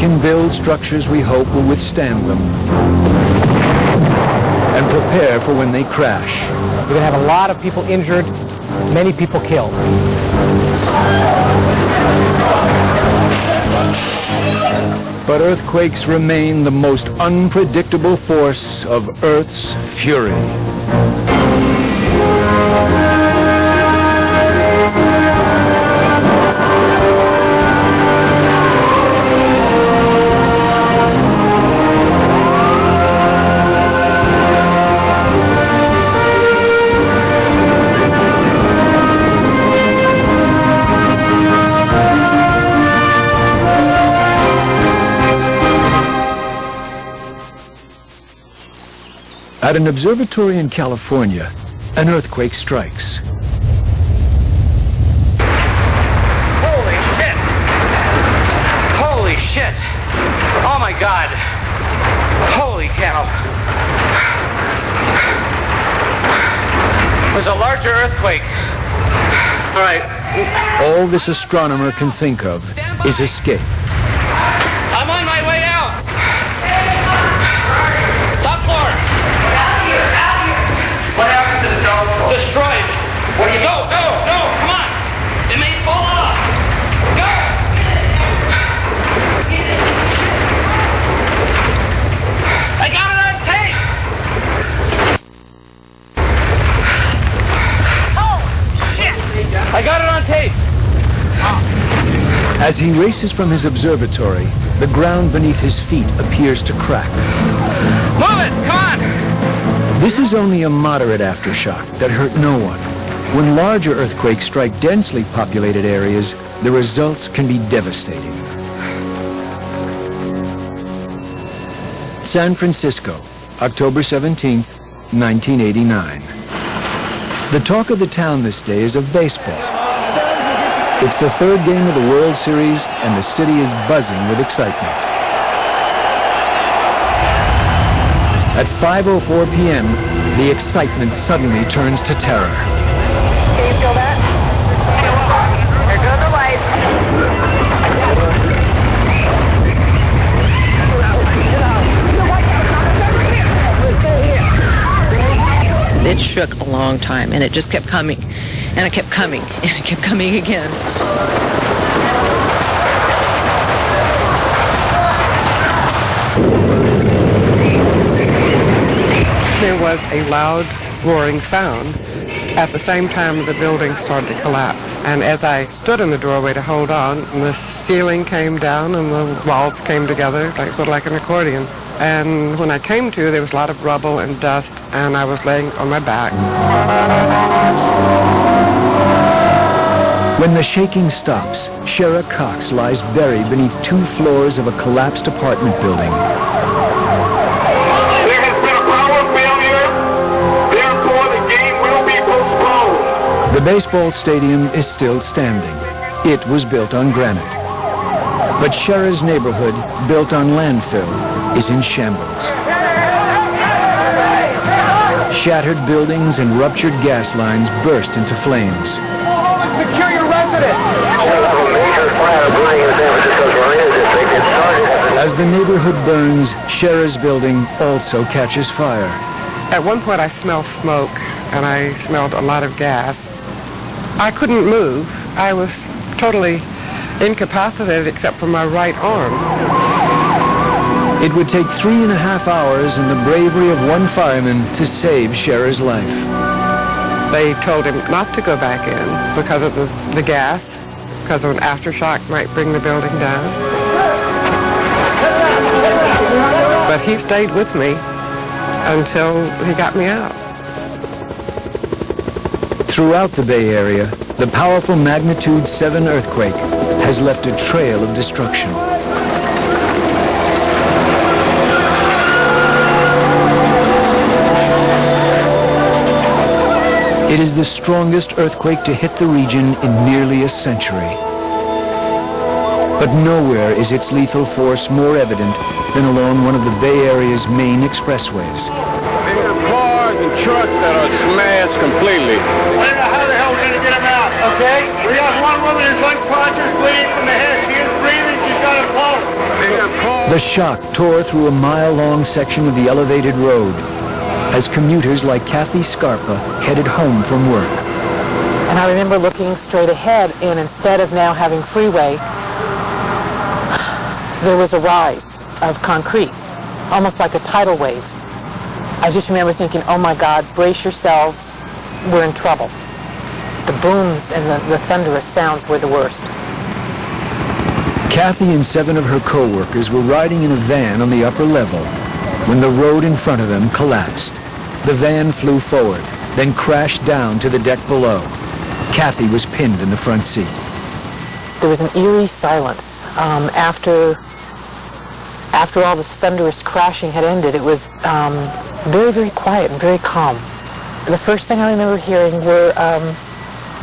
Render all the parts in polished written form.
can build structures we hope will withstand them and prepare for when they crash. We're going to have a lot of people injured, many people killed. But earthquakes remain the most unpredictable force of Earth's fury. At an observatory in California, an earthquake strikes. Holy shit! Holy shit! Oh my God! Holy cow! It was a larger earthquake. All right. All this astronomer can think of is escape. I'm on my way out! Top floor! What happened to the dome? Destroyed. What do you go? Go! Go! Come on! It may fall off! Go! I got it on tape! Oh! Shit! I got it on tape! As he races from his observatory, the ground beneath his feet appears to crack. Move it! Come on! This is only a moderate aftershock that hurt no one. When larger earthquakes strike densely populated areas, the results can be devastating. San Francisco, October 17, 1989. The talk of the town this day is of baseball. It's the third game of the World Series, and the city is buzzing with excitement. At 5:04 p.m., the excitement suddenly turns to terror. Can you feel that? There goes the lights. It shook a long time, and it just kept coming, and it kept coming, and it kept coming again. There was a loud roaring sound at the same time the building started to collapse. And as I stood in the doorway to hold on, the ceiling came down and the walls came together, sort of like an accordion. And when I came to, there was a lot of rubble and dust, and I was laying on my back. When the shaking stops, Shara Cox lies buried beneath 2 floors of a collapsed apartment building. There has been a power failure, therefore the game will be postponed. The baseball stadium is still standing. It was built on granite. But Shara's neighborhood, built on landfill, is in shambles. Shattered buildings and ruptured gas lines burst into flames. Secure your residence! As the neighborhood burns, Shara's building also catches fire. At one point I smelled smoke, and I smelled a lot of gas. I couldn't move. I was totally incapacitated except for my right arm. It would take 3.5 hours and the bravery of one fireman to save Shara's life. They told him not to go back in because of the gas, because of an aftershock might bring the building down. But he stayed with me until he got me out. Throughout the Bay Area, the powerful magnitude 7 earthquake has left a trail of destruction. It is the strongest earthquake to hit the region in nearly a century. But nowhere is its lethal force more evident than along one of the Bay Area's main expressways. They have cars and trucks that are smashed completely. I don't know how the hell we're going to get them out. Okay? We have one woman who's unconscious, bleeding from the head. She is breathing. She's got a pulse. They have The shock tore through a mile-long section of the elevated road as commuters like Kathy Scarpa headed home from work. And I remember looking straight ahead, and instead of now having freeway, there was a rise of concrete, almost like a tidal wave. I just remember thinking, oh my God, brace yourselves, we're in trouble. The booms and the thunderous sounds were the worst. Kathy and 7 of her co-workers were riding in a van on the upper level when the road in front of them collapsed. The van flew forward, then crashed down to the deck below. Kathy was pinned in the front seat. There was an eerie silence. After all this thunderous crashing had ended, it was very, very quiet and very calm. The first thing I remember hearing were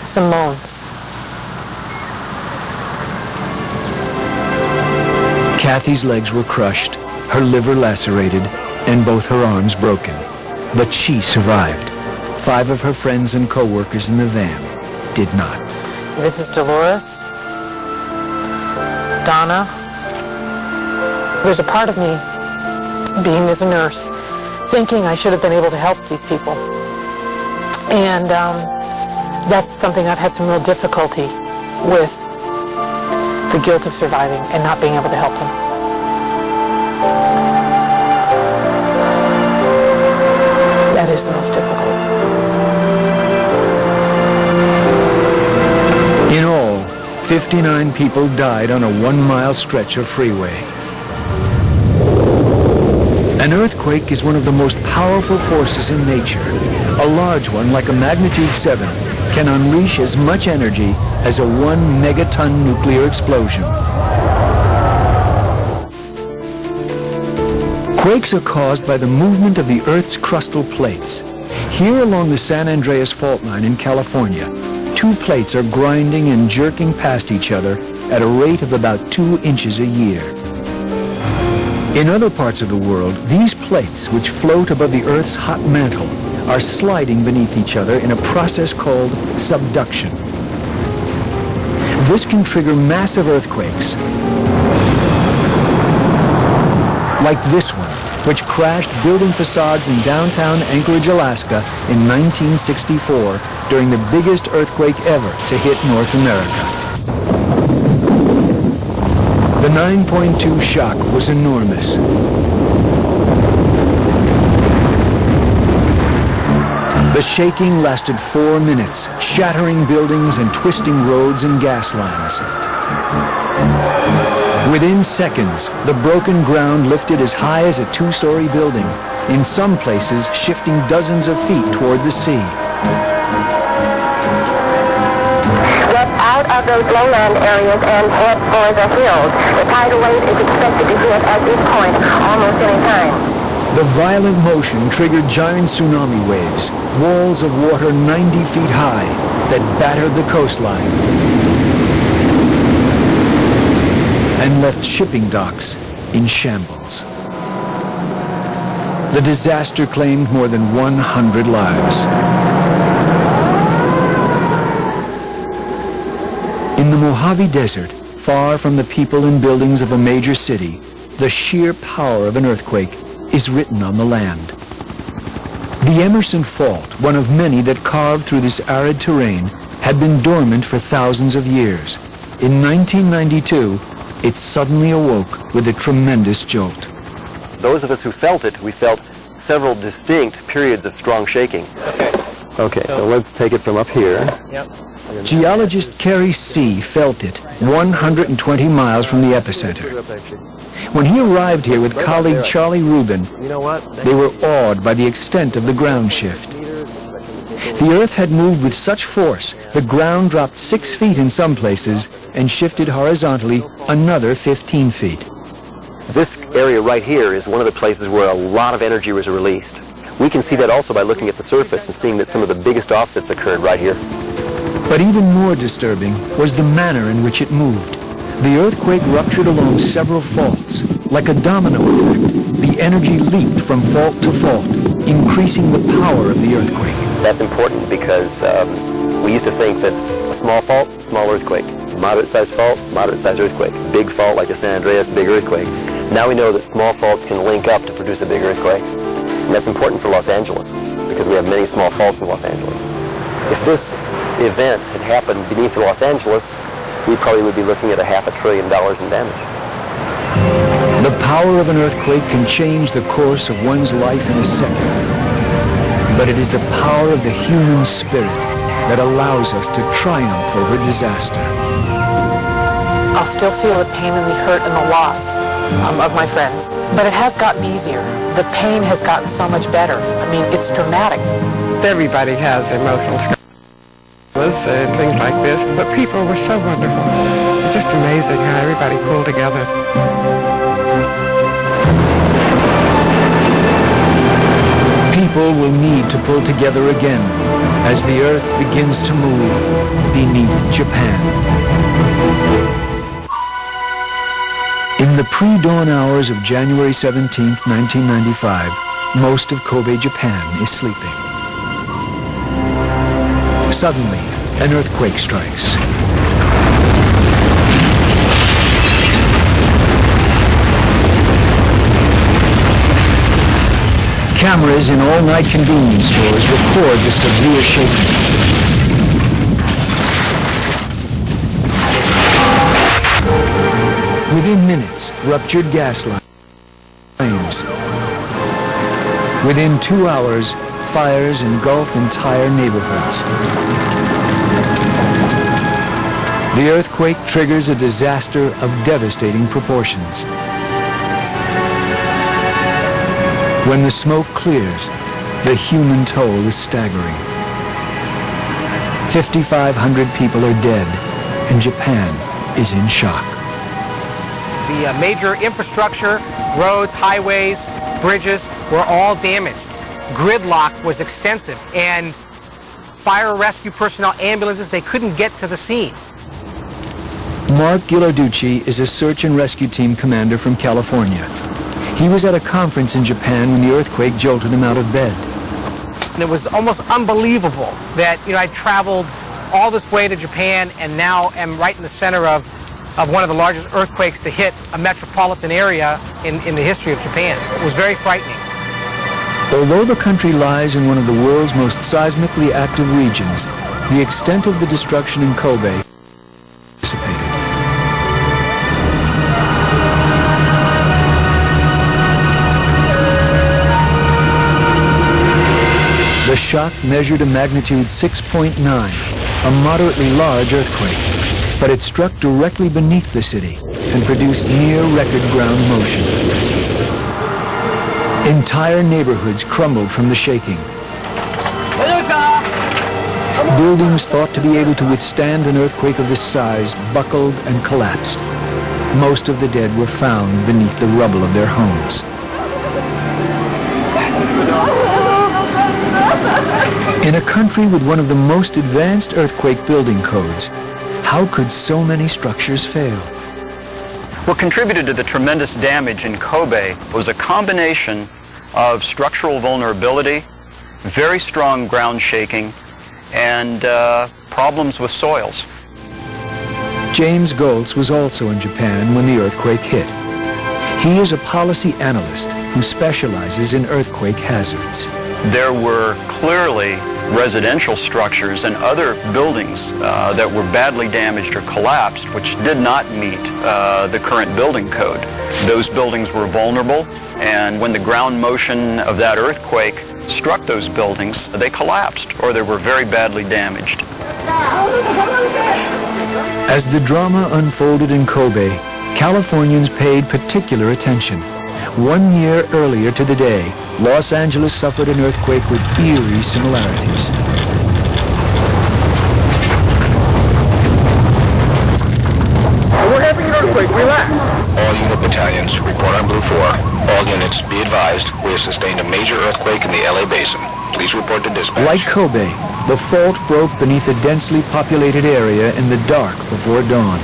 some moans. Kathy's legs were crushed, her liver lacerated, and both her arms broken. But she survived. 5 of her friends and co-workers in the van did not. This is Dolores, Donna. There's a part of me, being as a nurse, thinking I should have been able to help these people. And that's something I've had some real difficulty with, the guilt of surviving and not being able to help them. That is the most difficult. In all, 59 people died on a 1-mile stretch of freeway. An earthquake is one of the most powerful forces in nature. A large one, like a magnitude 7, can unleash as much energy as a 1 megaton nuclear explosion. Quakes are caused by the movement of the Earth's crustal plates. Here along the San Andreas fault line in California, 2 plates are grinding and jerking past each other at a rate of about 2 inches a year. In other parts of the world, these plates, which float above the Earth's hot mantle, are sliding beneath each other in a process called subduction. This can trigger massive earthquakes, like this one, which crashed building facades in downtown Anchorage, Alaska in 1964 during the biggest earthquake ever to hit North America. The 9.2 shock was enormous. The shaking lasted 4 minutes, shattering buildings and twisting roads and gas lines. Within seconds, the broken ground lifted as high as a 2-story building, in some places shifting dozens of feet toward the sea. Get out of those lowland areas and head for the hills. The tidal wave is expected to hit at this point almost any time. The violent motion triggered giant tsunami waves, walls of water 90 feet high that battered the coastline and left shipping docks in shambles. The disaster claimed more than 100 lives. In the Mojave Desert, far from the people and buildings of a major city, the sheer power of an earthquake is written on the land. The Emerson Fault, one of many that carved through this arid terrain, had been dormant for thousands of years. In 1992, it suddenly awoke with a tremendous jolt. Those of us who felt it, we felt several distinct periods of strong shaking. Okay, so let's take it from up here. Yep. Geologist Kerry C. felt it 120 miles from the epicenter. When he arrived here with colleague Charlie Rubin, they were awed by the extent of the ground shift. The Earth had moved with such force, the ground dropped 6 feet in some places and shifted horizontally another 15 feet. This area right here is one of the places where a lot of energy was released. We can see that also by looking at the surface and seeing that some of the biggest offsets occurred right here. But even more disturbing was the manner in which it moved. The earthquake ruptured along several faults. Like a domino effect, the energy leaped from fault to fault, increasing the power of the earthquake. That's important because we used to think that a small fault, small earthquake. Moderate-sized fault, moderate-sized earthquake. Big fault like the San Andreas, big earthquake. Now we know that small faults can link up to produce a big earthquake. And that's important for Los Angeles, because we have many small faults in Los Angeles. If this event had happened beneath Los Angeles, we probably would be looking at $500 billion in damage. The power of an earthquake can change the course of one's life in a second. But it is the power of the human spirit that allows us to triumph over disaster. I'll still feel the pain and the hurt and the loss of my friends. But it has gotten easier. The pain has gotten so much better. I mean, it's dramatic. Everybody has emotional struggles and things like this, but people were so wonderful. It's just amazing how everybody pulled together. People will need to pull together again as the earth begins to move beneath Japan. In the pre-dawn hours of January 17, 1995, most of Kobe, Japan is sleeping. Suddenly, an earthquake strikes. Cameras in all-night convenience stores record the severe shaking. Within minutes, ruptured gas lines. Within 2 hours, fires engulf entire neighborhoods. The earthquake triggers a disaster of devastating proportions. When the smoke clears, the human toll is staggering. 5,500 people are dead, and Japan is in shock. The major infrastructure, roads, highways, bridges were all damaged. Gridlock was extensive, and fire rescue personnel, ambulances, they couldn't get to the scene. Mark Ghilarducci is a search and rescue team commander from California. He was at a conference in Japan when the earthquake jolted him out of bed. And it was almost unbelievable that, I traveled all this way to Japan and now am right in the center of one of the largest earthquakes to hit a metropolitan area in the history of Japan. It was very frightening. Although the country lies in one of the world's most seismically active regions, the extent of the destruction in Kobe dissipated. The shock measured a magnitude 6.9, a moderately large earthquake, but it struck directly beneath the city and produced near-record ground motion. Entire neighborhoods crumbled from the shaking. Buildings thought to be able to withstand an earthquake of this size buckled and collapsed. Most of the dead were found beneath the rubble of their homes. In a country with one of the most advanced earthquake building codes, how could so many structures fail? What contributed to the tremendous damage in Kobe was a combination of structural vulnerability, very strong ground shaking, and problems with soils. James Goltz was also in Japan when the earthquake hit. He is a policy analyst who specializes in earthquake hazards. There were clearly residential structures and other buildings that were badly damaged or collapsed, which did not meet the current building code. Those buildings were vulnerable, and when the ground motion of that earthquake struck those buildings, they collapsed or they were very badly damaged. As the drama unfolded in Kobe, Californians paid particular attention. 1 year earlier to the day, Los Angeles suffered an earthquake with eerie similarities. We're having an earthquake, relax. All unit battalions, report on Blue 4. All units, be advised, we have sustained a major earthquake in the LA Basin. Please report to dispatch. Like Kobe, the fault broke beneath a densely populated area in the dark before dawn.